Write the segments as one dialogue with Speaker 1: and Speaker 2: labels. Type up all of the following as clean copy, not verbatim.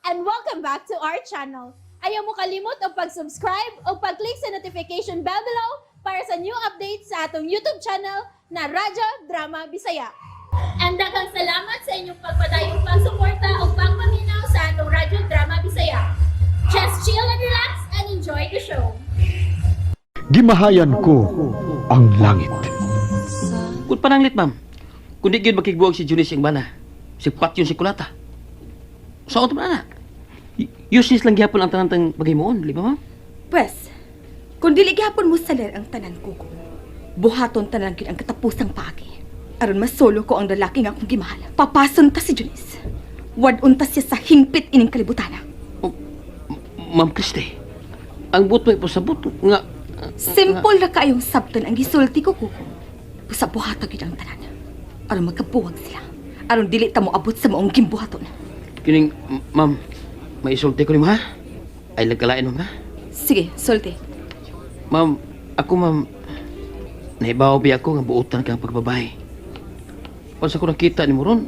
Speaker 1: and welcome back to our channel. Ayaw mo kalimot o pag-subscribe o pag-click sa notification bell below para sa new updates sa atong YouTube channel na Radyo Drama Bisaya. And daghang salamat sa inyong pagpadayong pagsuporta o pagpaminaw sa atong Radyo Drama Bisaya. Just chill and relax and enjoy the show.
Speaker 2: Gimahayan ko ang langit.
Speaker 3: Kung pananglit, ma'am. Kung di yun makigbuwag si Junis yung bana, si Pat yun si Kulata. Saan ito ba na? Useless lang gyapon ang tanang bagay moon, di ba, ma'am?
Speaker 4: Pwes, kung dili gyapon mo saler ang tanan ko, buhaton tanan gyud ang katapusang paagi. Aron masolo ko ang lalaki nga akong gimahal. Papason ta si Junis. Wadun ta siya sa hingpit ining kalibutana.
Speaker 3: Oh, Ma'am Christy, ang buto ay pasabot nga...
Speaker 4: Simple na kayong sabton ang gisulti ko, Kuko. Pusa-buhata gyud ang tanan. Aron magkabuwag sila. Aron dili ta mo abot sa maong gimbuhaton.
Speaker 3: Kining, ma'am, may isulti ko ni mo, ha? Ay lagkalain mo, ha?
Speaker 4: Sige, sulti.
Speaker 3: Ma'am, ako, ma'am, naibaw biya ako nga buutan kang pagbabae. Pansa ko nakita ni mo ron,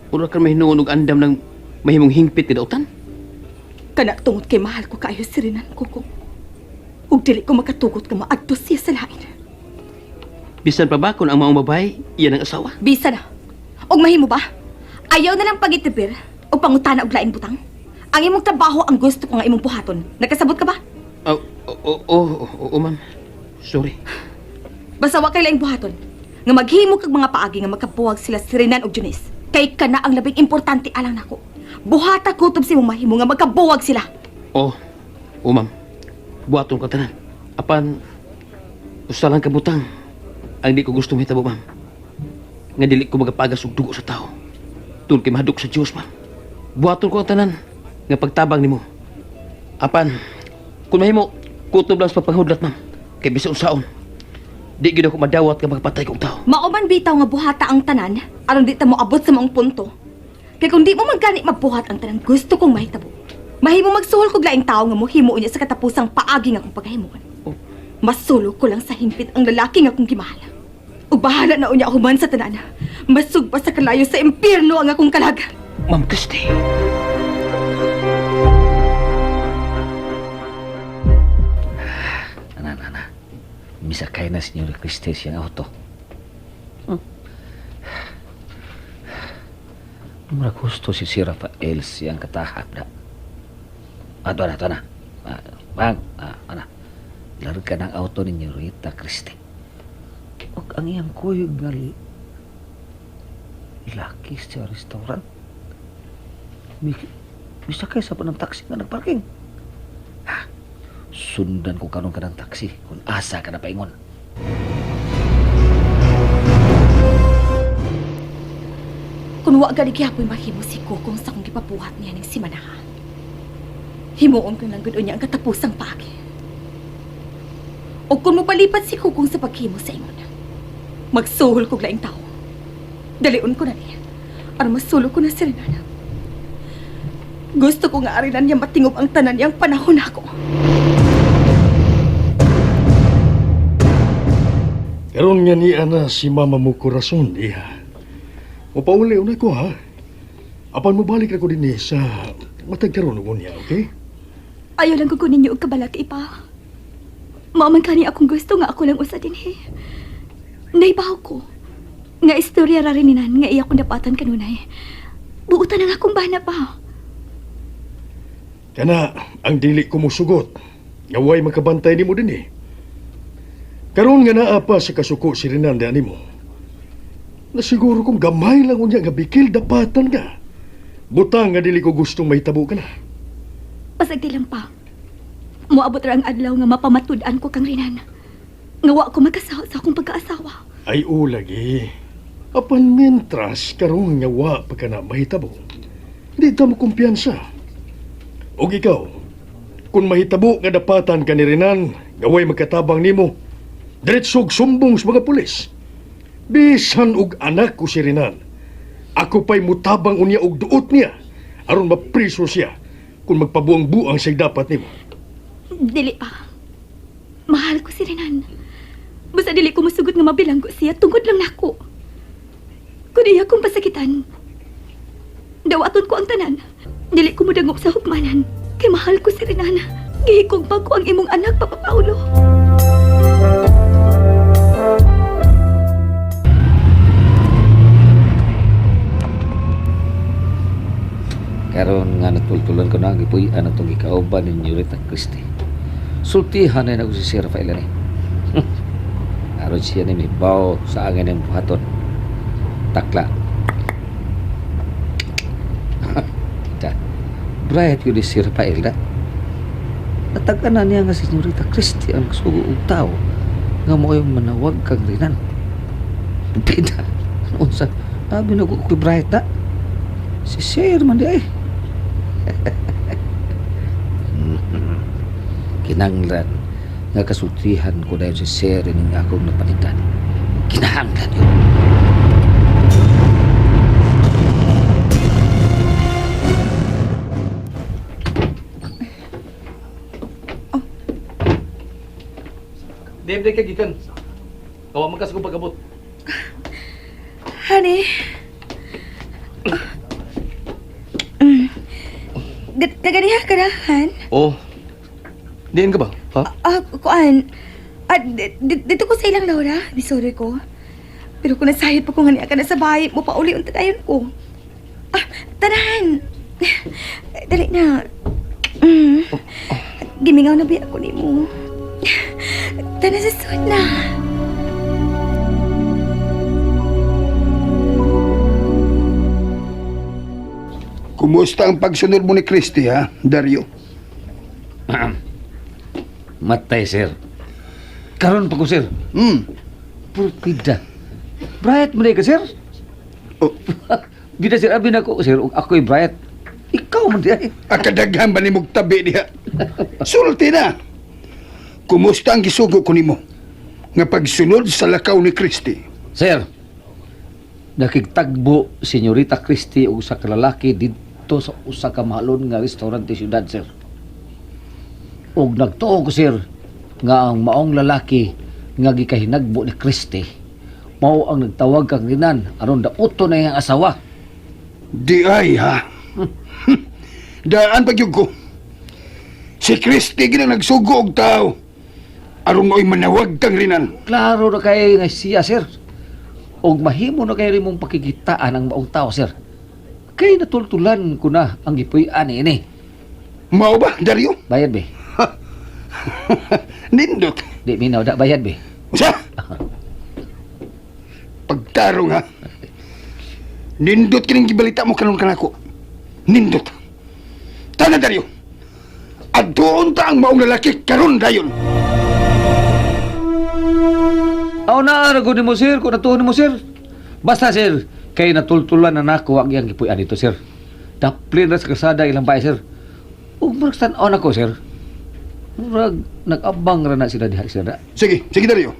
Speaker 3: ura ka mahinuon og andam ng mahimong hingpit kidautan.
Speaker 4: Kana tungod kay mahal ko kayo si Renan, Kuko. Ug dili ko makatugot nga maadto siya sa lain.
Speaker 3: Bisan pa ba kung ang maong babae, iyan ang asawa?
Speaker 4: Bisa na. Og mahimo ba? Ayaw na lang pagitipir o pangutana og lain butang. Ang imong trabaho ang gusto ko nga imong buhaton. Nagkasabot ka ba?
Speaker 3: Oo, ma'am. Sorry.
Speaker 4: Basta wa kay laing buhaton. Nga maghimo kag mga paagi nga magkabuwag sila si Renan og Junis. Kay kana ang labing importante alang nako. Buhata kutob si imong mahimo nga magkabuwag sila.
Speaker 3: Oo, ma'am. Buhaton ka tanan. Apan, usa lang kabutang. Ang di ko gusto mahitabo, ma'am. Nga dili ko magapagas og dugo sa tao. Tungod kay mahadok sa Diyos, ma'am. Buhaton ko ang tanan. Nga pagtabang nimo. Apan, kung mahimo, kutob lang sa pagpanghudlat, ma'am. Kay bisan unsaon. Di gid ako madawat nga magpatay kong tao.
Speaker 4: Mauban bitaw nga buhata ang tanan aron di ta mo abot sa maong punto. Kay kung di mo magani magbuhat ang tanan, gusto kong mahitabo. Mahimo magsuhol kog laing tao nga mohimo unya sa katapusang paagi nga akong paghimuon.
Speaker 3: Oh.
Speaker 4: Masulo ko lang sa hingpit ang lalaki nga akong gimahala. Ug bahala na unya human sa tanan. Masug pa sa kalayo sa impyerno ang akong kalag.
Speaker 3: Ma'am Christy.
Speaker 5: Ana. Misakay na Senyor Christy siyang auto. Mura gusto si Rafael siyang katahap na. Ato na. Ana. Larga ng auto ni Rita Christy. Og ang iyang kuyog nga laki sa restaurant. Misakay sa panang taxi nga nagparking. Sundan ko karon ka ng taxi kung asa ka na paingon.
Speaker 4: Kung wa gani gyapon mahimo si Kokong sa akong gipabuhat niya ning simanaha. Himuon ko lang gud unya ang katapusang paagi. O kung mapalipat si Kokong sa paghimo sa ingon, magsuhol kog laing tao. Dalion ko na niya. Aron masulo ko na si Renana. Gusto ko nga arinan niya matingob ang tanan niyang panahon ako.
Speaker 2: Karon nga ni ana si mama mo korason diha. Mapauli unay ko ha. Apan mo balik ako din sa matag karon ug unya, okay?
Speaker 4: Ayaw lang kukunin niyo og kabalak ipa. Maman kani akong gusto nga ako lang usa dinhi. Naibaw ko. Nga istorya ra rin ninan nga iya kong dapatan kanunay. Buutan ang akong bana pa.
Speaker 2: Kana ang dili ko mosugot. Nga way makabantay nimo dinhi. Karon nga naa pa sa kasuko si Renanda nimo. Na siguro kung gamay lang unya nga bikil dapatan ka. Butang nga dili ko gustong mahitabo ka na.
Speaker 4: Pasagdi lang pa. Moabot ra ang adlaw nga mapamatud-an ko kang Renan. Nga wa ko magkasawa sa akong pagkaasawa.
Speaker 2: Ay ulagi. Apan mentras karon nga wa pa ka na mahitabo. Di ta mo kumpiyansa. Og ikaw, kung mahitabo nga dapatan ka ni Renan, gaway magkatabang nimo, diretsog sumbong sa mga pulis. Bisan og anak ko si Renan, ako pa'y mutabang unya og duot niya aron mapriso siya kung magpabuang-buang siya dapat nimo.
Speaker 4: Dili pa. Mahal ko si Renan. Basta dili ko masugot nga mabilanggo siya tungod lang nako. Kung iya kong pasakitan, dawaton ko ang tanan. Dili ko mudangog sa hukmanan. Kay mahal ko si Renana. Gihikog pa ko ang imong anak, Papa Paulo.
Speaker 5: Karon nga natultulan ko na ang ipuy-an ang itong ikauban ninyo Rita Christie. Sultihan na ako si Sir Rafael ni. Aron siya ni may baw sa angin ng buhaton. Takla. Da. Bright yun ni Sir Rafael da. Nataganan niya nga si Senyorita Christie ang sugo og tao nga mo yung manawag kang rinan. Pida. Ano sa sabi na ko Bright da. Si Sir man di ay. Kinanglan nga kasultihan ko dahil si Sir ining akong napanitan. Kinahanglan yun.
Speaker 3: Dave, ka gikan. Kawa man kas ko pagabot.
Speaker 4: Honey. Naganiha ka na, Han?
Speaker 3: Oh. Diyan ka ba? Ha?
Speaker 4: Kuan. Dito ko sa ilang Laura. Di sorry ko. Pero kung nasayod pa ko nga niya ka na sa bahay mo, pauli ang tagayon ko. Tanahan. Dali na. Gimingaw na biya ko ni mo. Tana sa suot na.
Speaker 6: Kumusta ang pagsunod mo ni Christy, ha, Dario?
Speaker 5: Matay, Sir. Karon pa ko, Sir. Purpida. Bright mo na ka, Sir?
Speaker 6: Oh.
Speaker 5: Bida, Sir. Abin ako, Sir. Ako'y Bright. Ikaw man di ay.
Speaker 6: Akadaghan ba ni mong tabi diha? Sulti na. Kumusta ang gisugo ko nimo nga pagsunod sa lakaw ni Christy?
Speaker 5: Sir, nakigtagbo Senyorita Christie o sa kalalaki dito sa usa ka mahalon nga restaurant sa syudad, Sir. Og nagtuo ko, Sir, nga ang maong lalaki nga gikahinagbo ni Christie mao ang nagtawag kang rinan aron dauto na iyang asawa.
Speaker 6: Di ay, ha? Daan pagyug ko. Si Christy gina nagsugo og tao. Aron mo'y manawag kang rinan.
Speaker 5: Klaro na kay nga siya, Sir. Og mahimo na kay rimong pakikitaan ang maong tao, Sir. Kay natultulan ko na ang gipuy-an ini.
Speaker 6: Mao ba, Dario?
Speaker 5: Bayad be.
Speaker 6: Nindot.
Speaker 5: Di minaw da bayad be.
Speaker 6: Usa? Pagtarong, ha? Nindot kining gibalita mo karon kanako. Nindot. Tana, Dario. Adtoon ta ang maong lalaki karon dayon.
Speaker 5: Aw na arago ni mo, Sir, kung natuon mo, Sir. Basta, Sir, kay natultulan na nako ang iyang gipuy-an dito, Sir. Daplin na sa kasada ilang bahay, Sir. Ug murag tan-on ako, Sir. Murag nag-abang ra na sila diha, Sir.
Speaker 6: Sige, sige, Dario.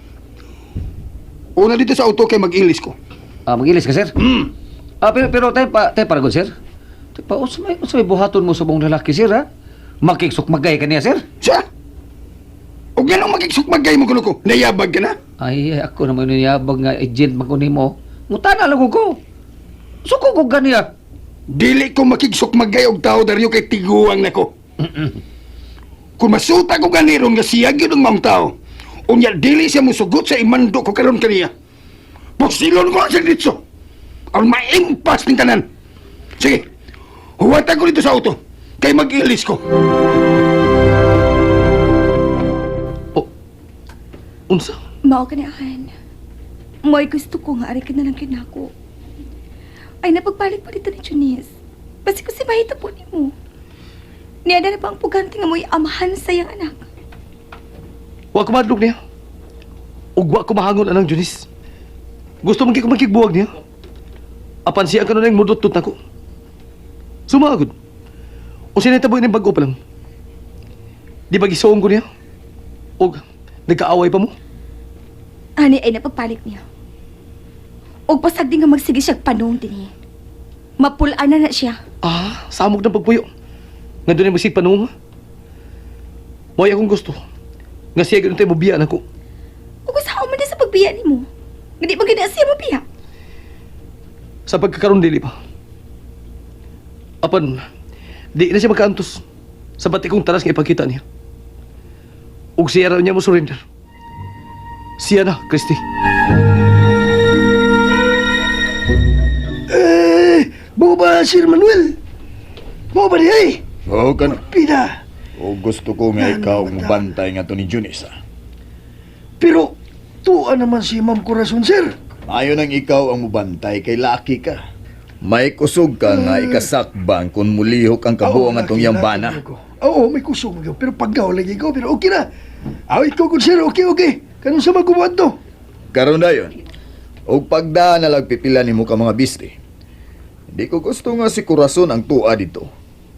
Speaker 6: Una dito sa auto kay mag-ilis ko.
Speaker 5: Mag-ilis ka, Sir? Pero tayo paragod, Sir. Tayo pa, usay buhaton mo sa mong lalaki, Sir, ha? Makiksok-magay ka niya, Sir?
Speaker 6: Siya? O ganong magigsukmagay mo kuno ko? Nayabag ka na?
Speaker 5: Ay, ako naman niyabag nga agent magkunin mo. Mutana lang ko. Suko ko ganiya.
Speaker 6: Dili ko makigsukmagay og tao, Dario, kay tiguang na ko. Kung masuta ko ganiron nga siya yun ang mga tao, unya dili siya musugot sa imando ko karon kaniya. Pusilon ko sa ditso. Ang maimpas ng tanan. Sige, huwata ko dito sa auto, kay mag-ilis ko.
Speaker 3: Unsa?
Speaker 4: Mao ka ni Han. Mo'y gusto ko nga ari ka na lang kinako. Ay napagpalit pa dito ni Junice. Basi ko si mahita po ni mo. Niada na ba ang pugante nga mo'y amahan sa iyang anak?
Speaker 3: Wa ko madlog niya. Ug wa ko mahangon anang Junis. Gusto man ko magkigbuwag niya. Apan siya kanon ang mudot-tot nako. Sumagod. O sinitaboy ni bago pa lang. Di ba gisuong ko niya? Og nagkaaway pa mo?
Speaker 4: Ani ay napagpalit niya. O pasag din nga magsige siya panong din eh. Mapulaan na siya.
Speaker 3: Samog ng pagpuyo. Nga doon ay masig panunga. Mo'y akong gusto. Nga siya ganun tayo mabiyan ako.
Speaker 4: O kung saan man sa pagbiya ni mo. Nga di ba ganyan siya mabiya?
Speaker 3: Sa pagkakaroon dili pa. Apan, Di na siya makaantos sa batikong talas nga ipakita niya. Ug siya raw niya mo surrender. Siya na, Christy.
Speaker 2: Mo ba, Sir Manuel? Mo ba di
Speaker 7: Oo, kan.
Speaker 2: Pida.
Speaker 7: O gusto ko nga ikaw ang bantay nga to ni Junis, ha?
Speaker 2: Pero, tuan naman si Ma'am Corazon, sir.
Speaker 7: Ayaw nang ikaw ang mubantay kay laki ka. May kusog ka nga ikasakban kung mulihok ang kabuang atong yambana.
Speaker 2: Oo, may kusog ko. Pero paggaw lagi ko. Pero okay na. Awit ko kung sir, okay. Kanong sa magkubuhat to?
Speaker 7: Karon dayon. O pagdaan na lang pipila ni mo ka mga bisti. Hindi ko gusto nga si Corazon ang tua dito.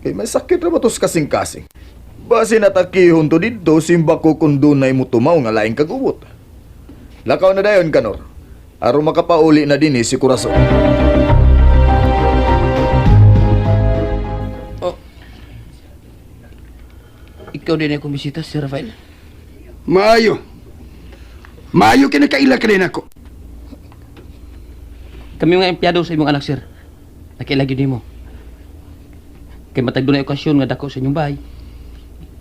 Speaker 7: Kay may sakit na ba tos kasing-kasing. Base natakihon to dito, simba ko kung doon na mo tumaw nga laing kagubot. Lakaw na dayon, Kanor. Aron makapauli na din si Corazon.
Speaker 3: Oh. Ikaw din ay kumisita, Sir Rafael?
Speaker 6: Maayo. Maayo kinakaila ka rin ako.
Speaker 3: Kami mga empleyado sa imong anak, sir. Nakilagi din mo. Kay matag doon na okasyon nga dako sa inyong bahay.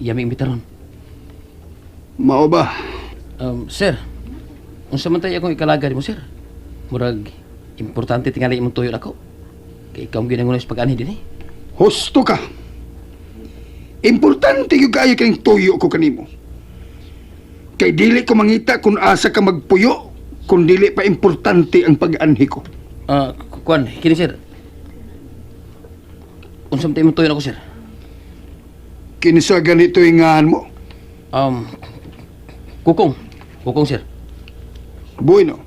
Speaker 3: Iyaming imbitaron.
Speaker 6: Mao ba?
Speaker 3: Sir, unsa man tayo akong ikalaga mo, sir? Murag, importante tingali imong tuyo ako. Kay ikaw ang ginangunan sa pag-anhi din eh.
Speaker 6: Husto ka. Importante yung kaya kang tuyo ko kanimo. Kay dili ko mangita kung asa ka magpuyo, kung dili pa importante ang pag-anhi ko.
Speaker 3: Kuan, kini sir. Unsa man tayo imong tuyo ako, sir?
Speaker 6: Kinsa ganito ingahan mo?
Speaker 3: Kukong. Kukong, sir.
Speaker 6: Bueno.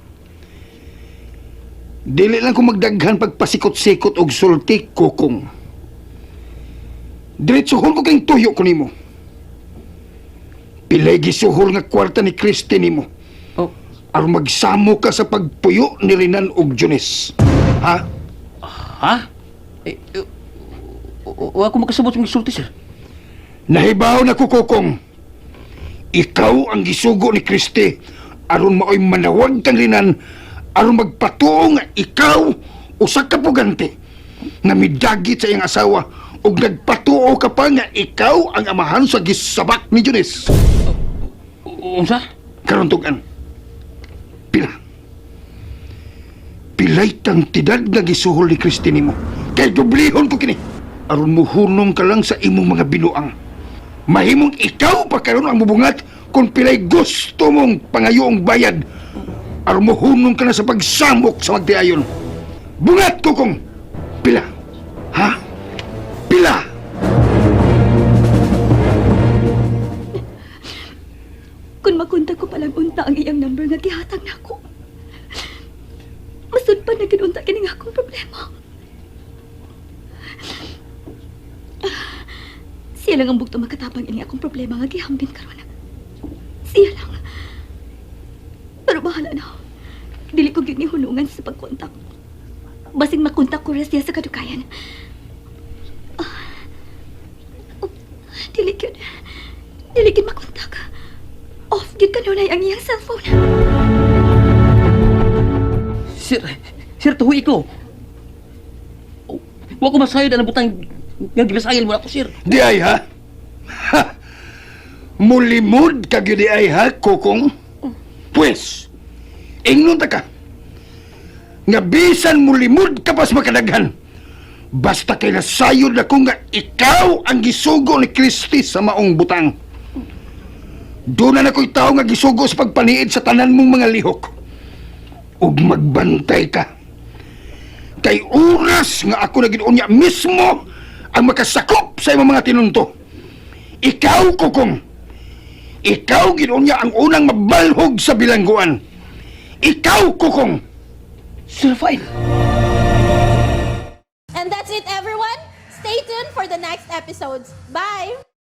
Speaker 6: Dili lang ko magdaghan pagpasikot-sikot og sulti, Kukong. Diretsuhon ko kang tuyo ko nimo. Pilay gisuhol nga kwarta ni Christy nimo.
Speaker 3: Oh,
Speaker 6: Aron magsamo ka sa pagpuyo ni Rinan og Junis. Ha?
Speaker 3: ha? Wa ko makasabot sa sulti, sir.
Speaker 6: Nahibaw na ko, Kukong. Ikaw ang gisugo ni Christy aron maoy manawag kang Rinan aron magpatuo nga ikaw usa ka pugante nga midagit sa iyang asawa ug nagpatuo ka pa nga ikaw ang amahan sa gisabak ni Junis.
Speaker 3: Unsa?
Speaker 6: Karon tugan. Pila. Pilay tang tidad nga gisuhol ni Christy nimo. Kay dublihon ko kini. Aron muhunong ka lang sa imong mga binuang. Mahimong ikaw pa karon ang mubungat kung pilay gusto mong pangayoong bayad. Aron muhunong ka na sa pagsamok sa magtiayon. Bungat ko kung pila. Ha? Pila.
Speaker 4: Kung makunta ko palang unta ang iyang number nga gihatag nako. Masud pa na gid unta kini nga akong problema. Siya lang ang bugto magkatapang ini akong problema nga gihambin karon. Siya lang. Pero bahala na. Dili ko gyud ni hunungan sa pagkontak. Basig makontak ko ra siya sa kadukayan. Dili gyud makontak. Off gyud kanunay ang iyang cellphone.
Speaker 3: Sir, tuwi ko. Wa ko masayo na butang nga gibasayel mo ako, sir.
Speaker 6: Di ay ha? Ha? Mulimod ka gyud di ay ha, Kukong? Pues, ingnon ta ka. Nga bisan mulimod ka pas makadaghan. Basta kay nasayod ako nga ikaw ang gisugo ni Christy sa maong butang. Doon na ako'y tao nga gisugo sa pagpaniid sa tanan mong mga lihok. Ug magbantay ka. Kay oras nga ako na ginunya mismo ang makasakop sa imong mga tinunto. Ikaw, Kukong. Ikaw ginunya ang unang mabalhog sa bilangguan. Ikaw, Kukong.
Speaker 3: Sir Rafael.
Speaker 1: And that's it, everyone. Stay tuned for the next episodes. Bye!